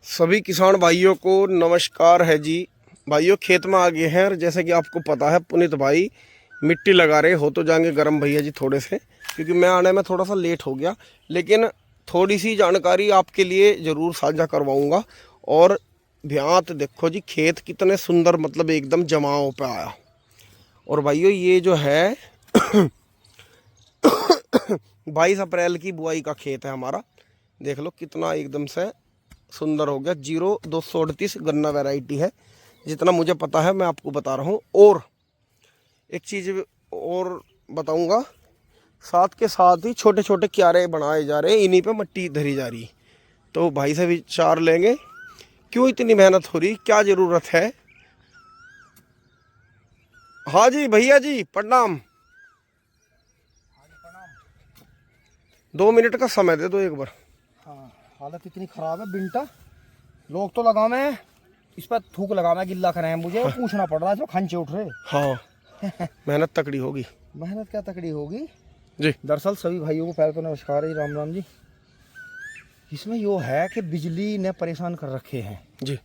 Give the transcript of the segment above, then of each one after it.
सभी किसान भाइयों को नमस्कार है जी। भाइयों खेत में आ गए हैं और जैसे कि आपको पता है पुनीत भाई मिट्टी लगा रहे हो तो जाएंगे गरम भैया जी थोड़े से, क्योंकि मैं आने में थोड़ा सा लेट हो गया, लेकिन थोड़ी सी जानकारी आपके लिए ज़रूर साझा करवाऊंगा। और ध्यान देखो जी खेत कितने सुंदर, मतलब एकदम जमाव पे आया। और भाइयों ये जो है 22 अप्रैल की बुआई का खेत है हमारा। देख लो कितना एकदम से सुंदर हो गया। 0238 गन्ना वैरायटी है, जितना मुझे पता है मैं आपको बता रहा हूँ। और एक चीज़ और बताऊंगा, साथ के साथ ही छोटे छोटे क्यारे बनाए जा रहे हैं, इन्हीं पे मिट्टी धरी जा रही। तो भाई से विचार लेंगे क्यों इतनी मेहनत हो रही, क्या ज़रूरत है। हाँ जी भैया जी प्रणाम। 2 मिनट का समय दे दो एक बार। हाँ, हालत इतनी खराब है बिंटा, लोग तो लगा मैं इस पर थूक लगा मैं गिल्ला कराए मुझे। हाँ। पूछना पड़ रहा है, जो खंचे उठ रहे। हाँ मेहनत तकड़ी होगी। मेहनत क्या तकड़ी होगी जी। दरअसल सभी भाइयों को पहले तो नमस्कार जी, राम राम जी। इसमें यो है कि बिजली ने परेशान कर रखे हैं जी।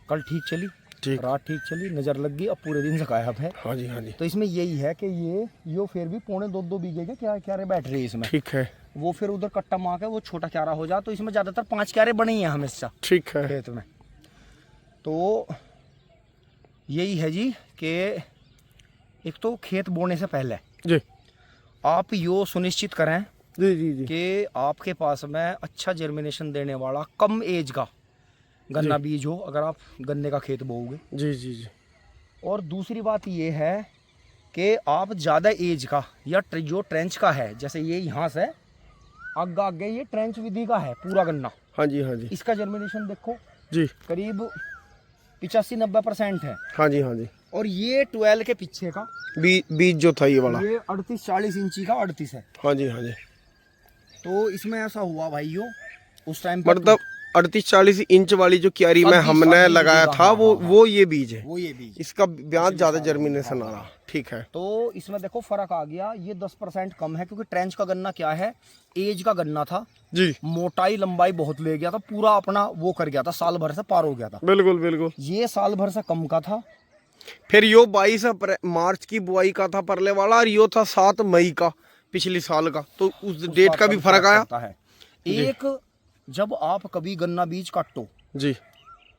कल ठीक चली, ठीक, रात ठीक चली, नजर लग गई, अब पूरे दिन से गायब है। हाँ जी हाँ जी। तो इसमें यही है कि यो फिर भी 2.25 बीघे के क्या क्यारे बैठ रही है इसमें। ठीक है। वो फिर उधर कट्टा मार के वो छोटा क्यारा हो जा, तो इसमें ज्यादातर 5 क्यारे बने ही हैं हमेशा। ठीक है खेत में। तो यही है जी कि एक तो खेत बोने से पहले जी आप यो सुनिश्चित करें जी जी जी कि आपके पास में अच्छा जर्मिनेशन देने वाला कम एज का गन्ना बीज हो, अगर आप गन्ने का खेत बोओगे। जी जी जी। और दूसरी बात ये है कि आप ज़्यादा एज का या जो ट्रेंच का है, जैसे ये यहाँ से आगे आगे ये ट्रेंच विधि का है पूरा गन्ना। हाँ जी हाँ जी। इसका जर्मिनेशन देखो जी करीब 85-90% है। हाँ जी हाँ जी। और ये 12 के पीछे का बीज जो था ये वाला, ये 38-40 इंची का 38 है। हाँ जी हाँ जी। तो इसमें ऐसा हुआ भाइयों उस टाइम पर, मतलब 38-40 इंच वाली जो क्यारी में हमने लगाया था वो ये बीज है। वो ये बीज, इसका ब्याज ज्यादा जर्मिनेशन आ रहा। ठीक है। तो इसमें देखो फर्क आ गया, ये 10% कम है, क्योंकि ट्रेंच का गन्ना क्या है, एज का गन्ना था जी, मोटाई लंबाई बहुत ले गया था, पूरा अपना वो कर गया था, साल भर से पार हो गया था। बिल्कुल बिल्कुल। ये साल भर से कम का था। फिर यो 22 मार्च की बुआई का था परले वाला, और यो था 7 मई का पिछले साल का, तो उस डेट का भी फर्क आया है। एक जब आप कभी गन्ना बीज काटो जी,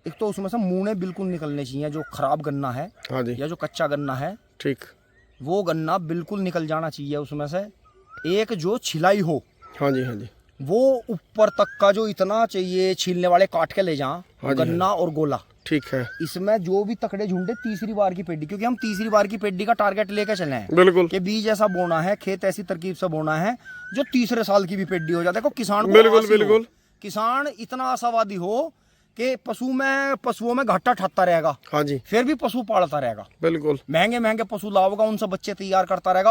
एक तो उसमें से मूने बिल्कुल निकलने चाहिए, जो खराब गन्ना है हाँ जी, या जो कच्चा गन्ना है, ठीक, वो गन्ना बिल्कुल निकल जाना चाहिए उसमें से। एक जो छिलाई हो, हाँ जी हाँ जी, वो ऊपर तक का जो इतना चाहिए, छीलने वाले काट के ले जाएं, हाँ गन्ना और गोला। ठीक है। इसमें जो भी तकड़े झुंडे तीसरी बार की पेड्डी, क्योंकि हम तीसरी बार की पेड्डी का टारगेट लेके चले हैं। बिल्कुल कि बीज ऐसा बोना है, खेत ऐसी तरकीब से बोना है जो तीसरे साल की भी पेड्डी हो जाए। देखो किसान को बिल्कुल आस ही हो, बिल्कुल। किसान इतना आशावादी हो कि पशुओं में घाटा ठाता रहेगा, हाँ जी, फिर भी पशु पालता रहेगा, बिल्कुल महंगे महंगे पशु लाओगा, उनसे बच्चे तैयार करता रहेगा।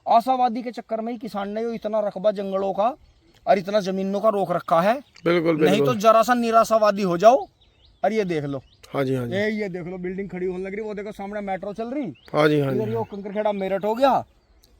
आशावादी के चक्कर में ही किसान ने इतना रकबा जंगलों का और इतना जमीनों का रोक रखा है। बिल्कुल नहीं तो जरा सा निराशावादी हो जाओ। और ये देख लो, हाँ जी हाँ जी, ये देख लो बिल्डिंग खड़ी होने लग रही, वो देखो सामने मेट्रो चल रही, हाँ जी हाँ इधर जी, यो कंकरखेड़ा मेरठ हो गया,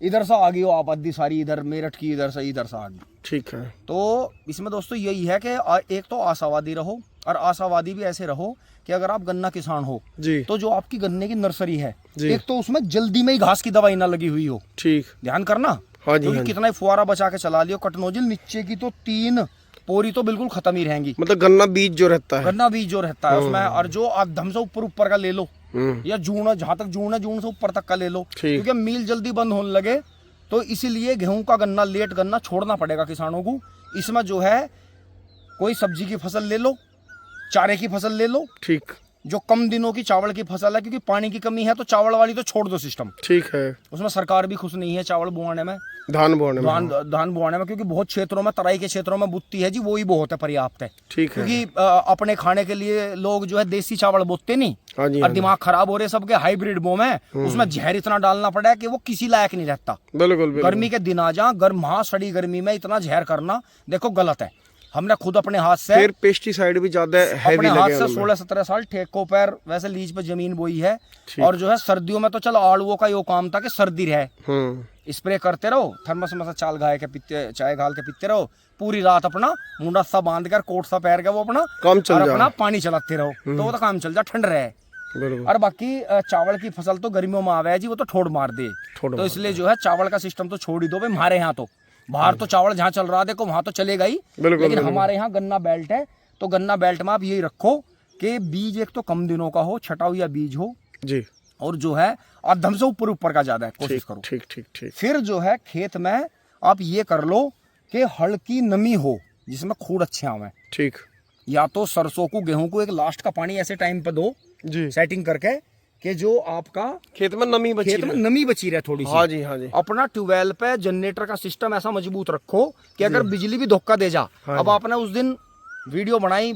इधर से आ गई वो आबादी सारी, इधर मेरठ की इधर से आ गई। ठीक है। तो इसमें दोस्तों यही है कि एक तो आशावादी रहो, और आशावादी भी ऐसे रहो कि अगर आप गन्ना किसान हो जी, तो जो आपकी गन्ने की नर्सरी है, जी, एक तो उसमें जल्दी में ही घास की दवाई ना लगी हुई हो, ठीक, ध्यान करना। हाँ जी क्योंकि हाँ जी। कितना ही फुहारा बचा के चला लियो, कटनोजिल नीचे की तो 3 पोरी तो बिल्कुल खत्म ही रहेंगी। मतलब गन्ना बीज जो रहता है, गन्ना बीज जो रहता है उसमें, और जो आधम से ऊपर का ले लो, या जून, जहां तक जून है जून से ऊपर तक का ले लो, क्योंकि मील जल्दी बंद होने लगे। तो इसीलिए गेहूं का गन्ना, लेट गन्ना छोड़ना पड़ेगा किसानों को। इसमें जो है कोई सब्जी की फसल ले लो, चारे की फसल ले लो, ठीक, जो कम दिनों की चावल की फसल है, क्योंकि पानी की कमी है तो चावल वाली तो छोड़ दो सिस्टम, ठीक है। उसमें सरकार भी खुश नहीं है चावल बुआने में, धान बोने में, धान बुआने में, क्योंकि बहुत क्षेत्रों में, तराई के क्षेत्रों में बुत्ती है जी, वो ही बहुत है, पर्याप्त है। ठीक है। क्योंकि अपने खाने के लिए लोग जो है देसी चावल बोते नहीं, हाँ जी, और दिमाग खराब हो रहे सबके हाइब्रिड बो में, उसमें जहर इतना डालना पड़ा है कि वो किसी लायक नहीं रहता। बिल्कुल बिल्कुल। गर्मी के दिन आ जा, गर्म सड़ी गर्मी में इतना जहर करना देखो गलत है। हमने खुद अपने हाथ से, फिर पेस्टिसाइड भी ज्यादा हैवी अपने लगे हाथ से उनमें। 16-17 साल ठेकों पर वैसे लीज पे जमीन बोई है। और जो है सर्दियों में तो चलो आड़ुओं का यो काम था कि सर्दी रहे, स्प्रे करते रहो, थर्मस में से चाल गाय के पीते, चाय घाल के पीते रहो, पूरी रात अपना मुंडा सा बांध कर कोट सा पहन के वो अपना काम चल और जा। अपना पानी चलाते रहो, तो वो तो काम चल जा, ठंड रहे। और बाकी चावल की फसल तो गर्मियों में आवे जी, वो तो ठोड़ मार दे, तो इसलिए जो है चावल का सिस्टम तो छोड़ ही दो भाई। हमारे यहाँ तो बाहर तो चावल जहाँ चल रहा है देखो वहां तो चलेगा ही, लेकिन हमारे यहाँ गन्ना बेल्ट है, तो गन्ना बेल्ट में आप यही रखो कि बीज एक तो कम दिनों का हो, छटा हुआ बीज हो जी, और जो है आधम से ऊपर का ज्यादा कोशिश करो। ठीक ठीक ठीक। फिर जो है खेत में आप ये कर लो कि हल्की नमी हो जिसमें खूड़ अच्छे आवे। ठीक। या तो सरसों को गेहूं को एक लास्ट का पानी ऐसे टाइम पे दो जी, सेटिंग करके कि जो आपका खेत में नमी बची खेत में रहे। नमी बची रहे थोड़ी सी। हाँ जी, हाँ जी। अपना ट्यूबवेल पे जनरेटर का सिस्टम ऐसा मजबूत रखो कि अगर बिजली भी धोखा दे जा। अब आपने उस दिन वीडियो बनाई,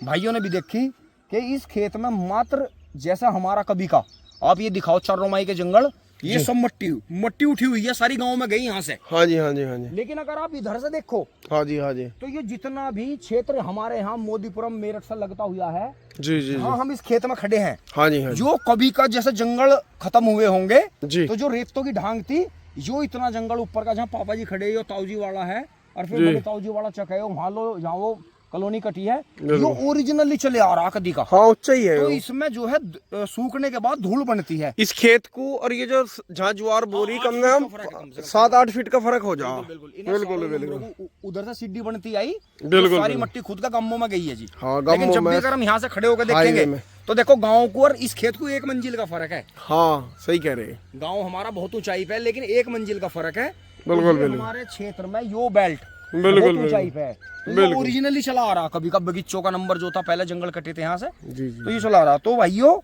भाइयों ने भी देखी कि इस खेत में मात्र जैसा हमारा कभी का आप ये दिखाओ चारोमाई के जंगल, ये सब मट्टी उठी हुई है, सारी गांव में गई यहाँ से। हाँ जी, हाँ जी, हाँ जी। लेकिन अगर आप इधर से देखो, हाँ जी, हाँ जी, तो ये जितना भी क्षेत्र हमारे यहाँ मोदीपुरम मेरठ से लगता हुआ है, जी जी, हाँ हम इस खेत में खड़े हैं, हाँ जी, हाँ जी। जो कभी का जैसे जंगल खत्म हुए होंगे, जी, तो जो रेतों की ढांग थी, जो इतना जंगल ऊपर का जहाँ पापा जी खड़े, यो ताऊजी वाला है, और फिर बड़े ताऊजी वाला चक है, वहाँ लो जहाँ वो कॉलोनी कटी है, जो ओरिजिनली चले आ रहा कदी का। हाँ उच्चा ही है। तो इसमें जो है सूखने के बाद धूल बनती है इस खेत को और ये जो जहाँ ज्वार बोरी कम से कम 7-8 फीट का फर्क हो जाओ। बिल्कुल बिल्कुल। उधर से सीढ़ी बनती आई, बिल्कुल, तो सारी मट्टी खुद का गम्मों में गई है जी। हाँ, लेकिन जब भी अगर हम यहाँ से खड़े होकर देखेंगे तो देखो गाँव को और इस खेत को 1 मंजिल का फर्क है। हाँ सही कह रहे हैं। गाँव हमारा बहुत ऊंचाई पे है, लेकिन 1 मंजिल का फर्क है। बिल्कुल हमारे क्षेत्र में यो बेल्ट बिल्कुल ऊंचाई पे है, तो ओरिजिनली चला आ रहा। कभी का बगीचों का नंबर जो था, पहले जंगल कटे थे यहाँ से, तो ये चला आ रहा। तो भाइयों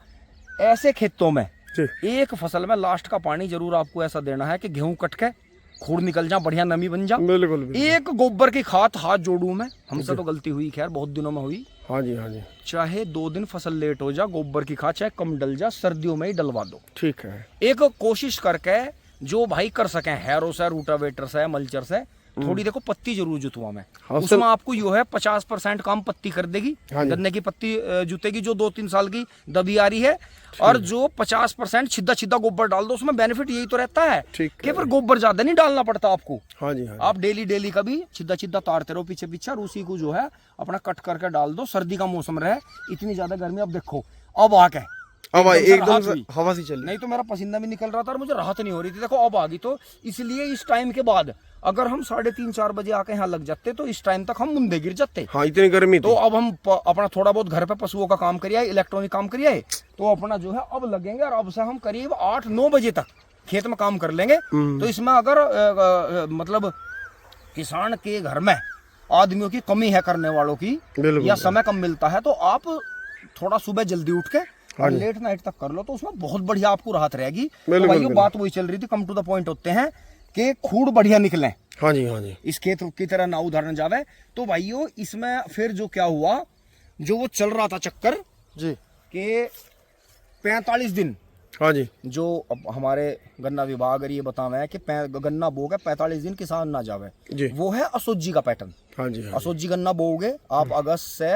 ऐसे खेतों में एक फसल में लास्ट का पानी जरूर आपको ऐसा देना है कि गेहूं कट के खूड़ निकल जा, बढ़िया नमी बन जा। बिल्कुल। एक गोबर की खाद हाथ जोड़ू मैं, हमसे तो गलती हुई, खैर बहुत दिनों में हुई। हाँ जी, हाँ जी। चाहे 2 दिन फसल लेट हो जा, गोबर की खाद चाहे कम डल जा, सर्दियों में ही डलवा दो। ठीक है। एक कोशिश करके जो भाई कर सके, हैरो से, रूटावेटर से, मल्चर से, थोड़ी देखो पत्ती जरूर जुतवा में। उसमें आपको यो है 50% काम पत्ती कर देगी, गन्ने की पत्ती जुतेगी जो 2-3 साल की दबी आ रही है, और जो 50% छिद्दा गोबर डाल दो। उसमें बेनिफिट यही तो रहता है कि फिर गोबर ज्यादा नहीं डालना पड़ता आपको। हाँ जी, हाँ। आप डेली का भी छिद्दा तारते रहो पीछे और उसी को जो है अपना कट करके डाल दो। सर्दी का मौसम रहे, इतनी ज्यादा गर्मी, अब देखो अब आके अब एकदम से हवा सी चली, नहीं तो मेरा पसीना भी निकल रहा था और मुझे राहत नहीं हो रही थी। देखो अब आ गई। तो इसलिए इस टाइम के बाद अगर हम 3:30-4 बजे आके यहाँ लग जाते तो इस टाइम तक हम मुंदे गिर जाते। हाँ इतनी गर्मी तो अब हम अपना थोड़ा बहुत घर पे पशुओं का काम करिए, इलेक्ट्रॉनिक काम करिए, तो अपना जो है अब लगेंगे। और अब से हम करीब 8-9 बजे तक खेत में काम कर लेंगे। तो इसमें अगर मतलब किसान के घर में आदमियों की कमी है करने वालों की, या समय कम मिलता है, तो आप थोड़ा सुबह जल्दी उठ के और लेट नाइट तक कर लो, तो उसमें बहुत बढ़िया आपको राहत रहेगी। तो भाइयों बात वही चल रही थी, कम टू द पॉइंट होते हैं कि खूड़ बढ़िया निकले। हाँ जी, हाँ जी। इस खेत की तरह ना उदाहरण जावे। तो भाइयों इसमें फिर जो क्या हुआ, जो वो चल रहा था चक्कर जी कि 45 दिन, हाँ जी, जो अब हमारे गन्ना विभाग अगर ये बतावे कि गन्ना बोगे 45 दिन किसान ना जावे जी, वो है असोजी का पैटर्न। हाँ जी, हाँ। असोजी गन्ना बोओगे आप अगस्त से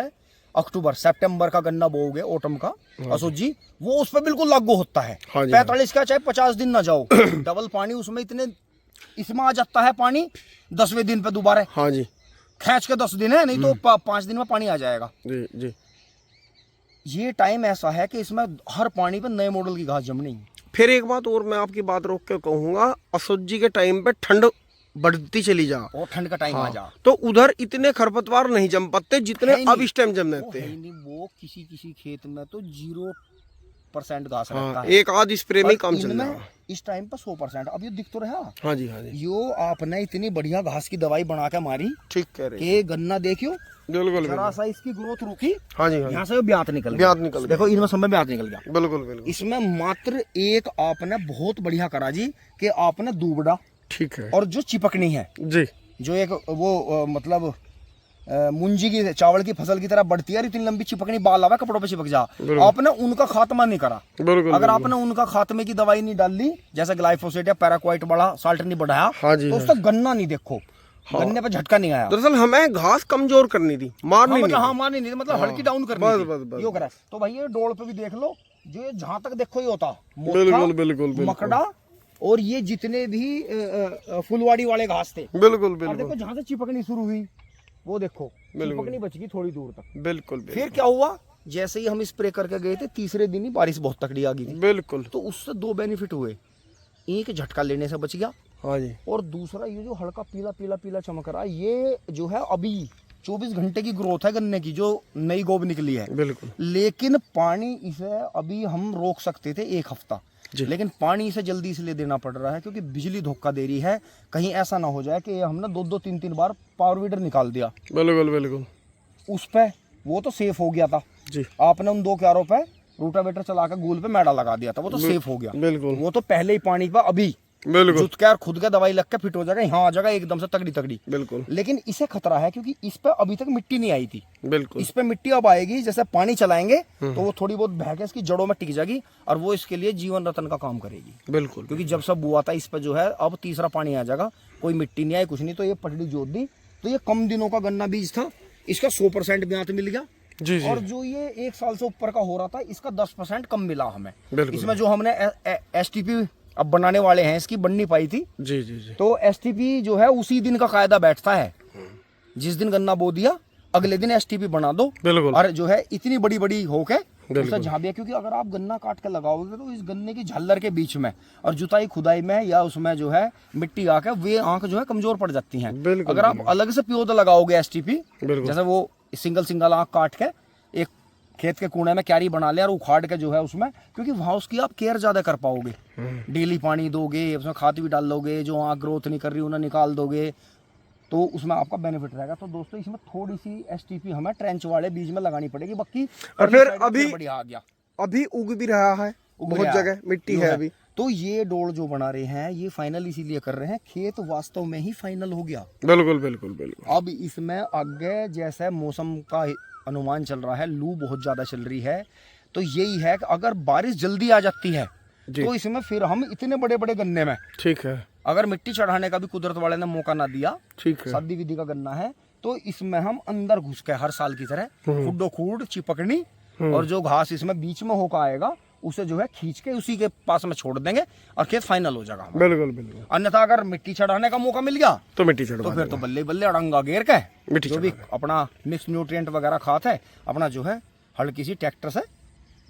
अक्टूबर, सितंबर का गन्ना बोओगे, ऑटम का असोजी, वो उस पर बिल्कुल लागू होता है। 45 का चाहे 50 दिन ना जाओ, डबल पानी उसमें इतने, इसमें आ जाता है पानी 10वें दिन पे दोबारा। हाँ जी, खींच के 10 दिन है, नहीं तो 5 दिन में पानी आ जाएगा। जी जी। ये टाइम ऐसा है कि इसमें हर पानी पे नए मॉडल की घास जमनी। फिर एक बात और मैं आपकी बात रोक के कहूंगा, असोजी के टाइम पे ठंड बढ़ती चली जा और ठंड का टाइम आ जा, तो उधर इतने खरपतवार नहीं जम पाते जितने अब इस टाइम जम जाते हैं। वो किसी खेत में तो 0% घास रहता है, एक आध स्प्रे में काम चल रहा है। इस टाइम पर 100%। अब ये दिख तो रहा। हाँ जी, हाँ जी। यो आपने इतनी बढ़िया घास की दवाई बना के मारी, ठीक कह रहे हैं, गन्ना देखियो बिल्कुल जरा सा इसकी ग्रोथ रुकी। हाँ जी, यहाँ से ब्यात निकल गया, देखो इनमें समय ब्यात निकल गया। बिल्कुल बिल्कुल। इसमें मात्र एक आपने बहुत बढ़िया करा जी कि आपने दूबड़ा, ठीक है, और जो चिपकनी है जी, जो एक वो मतलब मुंजी की चावल की फसल की तरह बढ़ती है, इतनी लंबी चिपकनी बाल आवा कपड़ों पे चिपक जा, आपने उनका खात्मा नहीं करा। अगर आपने उनका खात्मे की दवाई नहीं डाल ली, जैसे ग्लाइफोसेट या पैराक्वाइट बड़ा साल्ट नहीं बढ़ाया, तो उसका गन्ना नहीं देखो गन्ने पे झटका नहीं आया। दरअसल हमें घास कमजोर करनी थी, मारनी नहीं। हाँ मारनी नहीं, मतलब हल्की डाउन करनी बस थी। बस बस यो करा। तो भाई ये डोल पे भी देख लो, जो ये जहाँ तक देखो ये होता बिल्कुल बिल्कुल मकड़ा, और ये जितने भी फुलवाड़ी वाले घास थे, बिल्कुल और बिल्कुल देखो जहाँ से चिपकनी शुरू हुई वो देखो चिपकनी बच गई थोड़ी दूर तक। बिल्कुल फिर क्या हुआ, जैसे ही हम स्प्रे करके गए थे तीसरे दिन ही बारिश बहुत तगड़ी आ गई थी। बिल्कुल। तो उससे दो बेनिफिट हुए, एक झटका लेने से बच गया, हाँ जी, और दूसरा ये जो हल्का पीला पीला पीला चमक रहा है, ये जो है अभी 24 घंटे की ग्रोथ है गन्ने की, जो नई गोब निकली है। बिल्कुल। लेकिन पानी इसे अभी हम रोक सकते थे 1 हफ्ता, लेकिन पानी इसे जल्दी इसलिए देना पड़ रहा है क्योंकि बिजली धोखा दे रही है। कहीं ऐसा ना हो जाए कि हमने 2-2 3-3 बार पावर वीडर निकाल दिया। बिल्कुल बिल्कुल। उस पे वो तो सेफ हो गया था जी, आपने उन 2 क्यारों पे रूटावेटर चला के गूल पे मैडा लगा दिया था, वो तो सेफ हो गया। बिल्कुल। वो तो पहले ही पानी पे अभी बिल्कुल जुट के और खुद का दवाई लग के फिट हो जाएगा, यहाँ आ जाएगा एकदम से तगड़ी तगड़ी। बिल्कुल। लेकिन इसे खतरा है क्योंकि इस पे अभी तक मिट्टी नहीं आई थी। बिल्कुल। इस पे मिट्टी अब आएगी, जैसे पानी चलाएंगे तो वो थोड़ी बहुत बह के इसकी जड़ों में टिक जाएगी, और वो इसके लिए जीवन रतन का काम करेगी। बिल्कुल। क्योंकि जब सब बुआ था इस पे जो है अब तीसरा पानी आ जाएगा, कोई मिट्टी नहीं आई कुछ नहीं, तो ये पटड़ी जोत दी। तो ये कम दिनों का गन्ना बीज था, इसका 100% ब्यात मिल गया। जी जी। और जो ये 1 साल से ऊपर का हो रहा था इसका 10% कम मिला हमें। बिल्कुल। इसमें जो हमने STP अब बनाने वाले हैं, इसकी बननी पाई थी। जी जी जी। तो STP जो है उसी दिन का कायदा बैठता है, जिस दिन गन्ना बो दिया अगले दिन STP बना दो। बिल्कुल। और जो है इतनी बड़ी बड़ी होके उसे झाबिया, क्योंकि अगर आप गन्ना काट के लगाओगे तो इस गन्ने की झालर के बीच में और जुताई खुदाई में या उसमें जो है मिट्टी आके वे आंख जो है कमजोर पड़ जाती हैं। अगर आप अलग से प्योदा लगाओगे STP, जैसे वो सिंगल आंख काट के एक खेत के कोने में क्यारी बना ले और उखाड़ के जो है उसमें, क्योंकि वहां उसकी आप केयर ज्यादा कर पाओगे। डेली पानी दोगे, उसमें खाद भी डाल दोगे, जो आंख ग्रोथ नहीं कर रही उन्हें निकाल दोगे, तो उसमें आपका बेनिफिट रहेगा। तो दोस्तों इसमें थोड़ी सी STP हमें ट्रेंच वाले बीज में लगानी पड़ेगी, बाकी और फिर अभी बढ़िया आ गया, अभी उग भी रहा है, बहुत जगह मिट्टी है अभी। तो ये डोल जो बना रहे हैं ये फाइनल इसीलिए कर रहे हैं, खेत वास्तव में ही फाइनल हो गया। बिल्कुल बिल्कुल बिल्कुल। अब इसमें आगे जैसे मौसम का अनुमान चल रहा है, लू बहुत ज्यादा चल रही है, तो यही है कि अगर बारिश जल्दी आ जाती है तो इसमें फिर हम इतने बड़े बड़े गन्ने में, ठीक है, अगर मिट्टी चढ़ाने का भी कुदरत वाले ने मौका ना दिया, ठीक है, शादी विधि का गन्ना है, तो इसमें हम अंदर घुस के हर साल की तरह खुड्डो खूड चिपकनी और जो घास इसमें बीच में होकर आएगा उसे जो है खींच के उसी के पास में छोड़ देंगे और खेत फाइनल हो जाएगा। बिल्कुल बिल्कुल। अन्यथा अगर मिट्टी चढ़ाने का मौका मिल गया तो मिट्टी चढ़ा, तो फिर तो बल्ले बल्ले अड़ंगा घेर के मिट्टी जो भी अपना मिक्स न्यूट्रिएंट वगैरह खाते है अपना जो है हल्की सी ट्रैक्टर से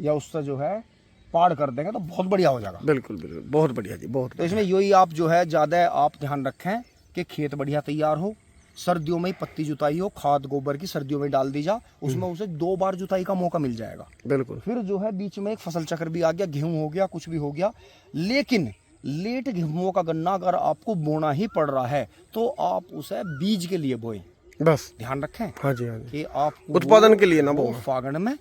या उससे जो है पाड़ कर देंगे तो बहुत बढ़िया हो जाएगा। बिल्कुल बिल्कुल, बहुत बढ़िया जी, बहुत। तो इसमें यही आप जो है ज्यादा आप ध्यान रखें कि खेत बढ़िया तैयार हो, सर्दियों में ही पत्ती जुताई हो, खाद गोबर की सर्दियों में डाल दी जा, उसमें उसे 2 बार जुताई का मौका मिल जाएगा। बिल्कुल। फिर जो है बीच में एक फसल चक्र भी आ गया, गेहूं हो गया, कुछ भी हो गया। लेकिन लेट गेहूं का गन्ना अगर आपको बोना ही पड़ रहा है तो आप उसे बीज के लिए बोएं, बस ध्यान रखें। हाँ जी हाँ जी, कि आप उत्पादन के लिए ना वो फागण में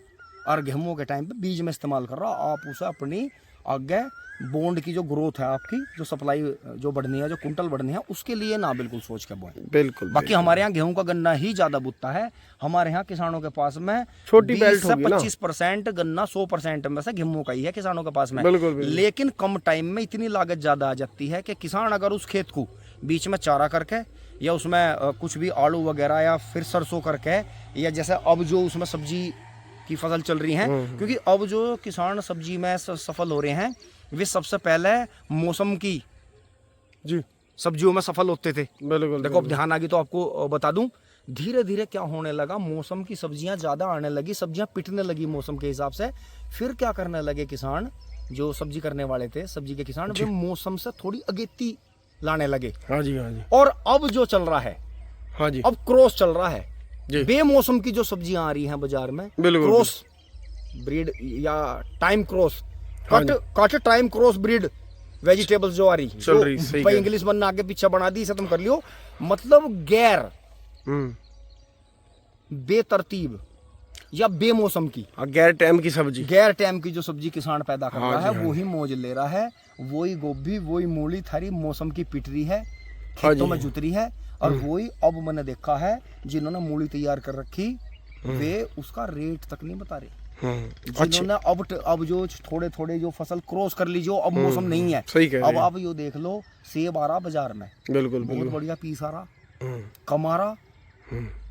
और गेहूं के टाइम पे बीज में इस्तेमाल कर रहा, आप उसे अपनी आगे बॉन्ड की जो ग्रोथ है आपकी जो सप्लाई जो बढ़नी है, जो कुंटल बढ़नी है, उसके लिए ना बिल्कुल सोच के बोएं। बिल्कुल। बाकी हमारे यहाँ गेहूं का गन्ना ही ज्यादा बुतता है, हमारे यहाँ किसानों के पास में छोटी 20 बेल्ट से होगी ना, 25% गन्ना 100% में से गेहूं का ही है किसानों के पास में। बिल्कुल, बिल्कुल। लेकिन कम टाइम में इतनी लागत ज्यादा आ जाती है कि किसान अगर उस खेत को बीच में चारा करके या उसमें कुछ भी आलू वगैरह या फिर सरसों करके, या जैसे अब जो उसमें सब्जी की फसल चल रही है, क्योंकि अब जो किसान सब्जी में सफल हो रहे हैं वे सबसे पहले मौसम की जी सब्जियों में सफल होते थे। बिल्कुल। देखो अब ध्यान आ गई तो आपको बता दूं, धीरे धीरे क्या होने लगा, मौसम की सब्जियां ज्यादा आने लगी, सब्जियां पिटने लगी मौसम के हिसाब से। फिर क्या करने लगे किसान, जो सब्जी करने वाले थे, सब्जी के किसान, वे मौसम से थोड़ी अगेती लाने लगे। हाँ जी हाँ जी। और अब जो चल रहा है, हाँ जी, अब क्रॉस चल रहा है जी। बेमौसम की जो सब्जियां आ रही हैं बाजार में, क्रॉस ब्रीड या time cross, cut time cross breed vegetables जो आ रही चल रही, सही भाई इंग्लिश बनने आगे पीछे बना दी, इसे तुम कर लियो, मतलब गैर बेतरतीब या बेमौसम की, गैर टाइम की सब्जी, गैर टाइम की जो सब्जी किसान पैदा कर रहा है वही मौज ले रहा है, वही गोभी, वही मूली थारी मौसम की पिट रही है, खेतों में जुत रही है। और वही अब मैंने देखा है जिन्होंने मूली तैयार कर रखी वे उसका रेट तक नहीं बता रहे। जिन्होंने अब जो थोड़े थोड़े जो फसल क्रॉस कर ली, जो अब मौसम नहीं है, सही कह रहे अब आप यो देख लो, सेब आ रहा बाजार में, बिल्कुल बहुत बढ़िया पीस आ रहा, कमारा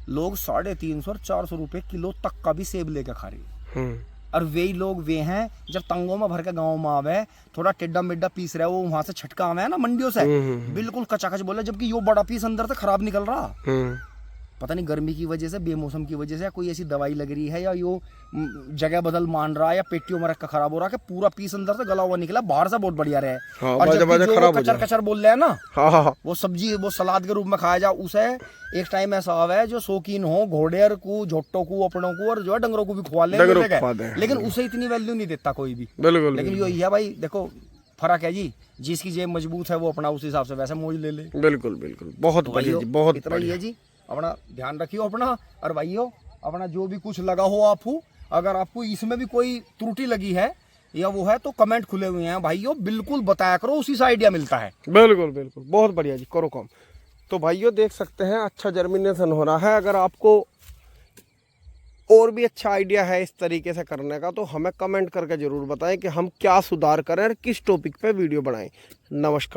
लोग 350 और 400 रुपए किलो तक का भी सेब लेके खा रहे हैं। और वही लोग वे हैं जब तंगों में भर के गाँव में आवे, थोड़ा टेढ़ा मेढ़ा पीस रहा है, वो वहां से छटका आवे है ना मंडियों से, बिल्कुल कचाकच बोले, जबकि यो बड़ा पीस अंदर से खराब निकल रहा। पता नहीं गर्मी की वजह से, बेमौसम की वजह से, कोई ऐसी दवाई लग रही है, या यो जगह बदल मान रहा है, या पेटियों में रख कर खराब हो रहा है, कि पूरा पीस अंदर से गला हुआ निकला, बाहर से बहुत बढ़िया रहे। और जबकि जो कचर कचर बोल रहे हैं ना, वो सब्जी, वो सलाद के रूप में खाया जा, उसे एक टाइम ऐसा आवा है जो शौकीन हो घोड़े को, झोटों को, अपनों को, और जो है डंगरों को भी खुआ ले, लेकिन उसे इतनी वैल्यू नहीं देता कोई भी। लेकिन यो है भाई, देखो फर्क है जी, जिसकी जेब मजबूत है वो अपना उस हिसाब से वैसे मौज ले ले। बिल्कुल बिल्कुल, बहुत बढ़िया जी, बहुत इतना ही है जी। अपना ध्यान रखियो अपना, और भाइयों अपना जो भी कुछ लगा हो आपको, अगर आपको इसमें भी कोई त्रुटि लगी है या वो है, तो कमेंट खुले हुए हैं भाइयों, बिल्कुल बताया करो, उसी से आइडिया मिलता है। बिल्कुल बिल्कुल, बहुत बढ़िया जी, करो काम। तो भाइयों देख सकते हैं अच्छा जर्मिनेशन हो रहा है। अगर आपको और भी अच्छा आइडिया है इस तरीके से करने का, तो हमें कमेंट करके जरूर बताएं कि हम क्या सुधार करें और किस टॉपिक पे वीडियो बनाएं। नमस्कार।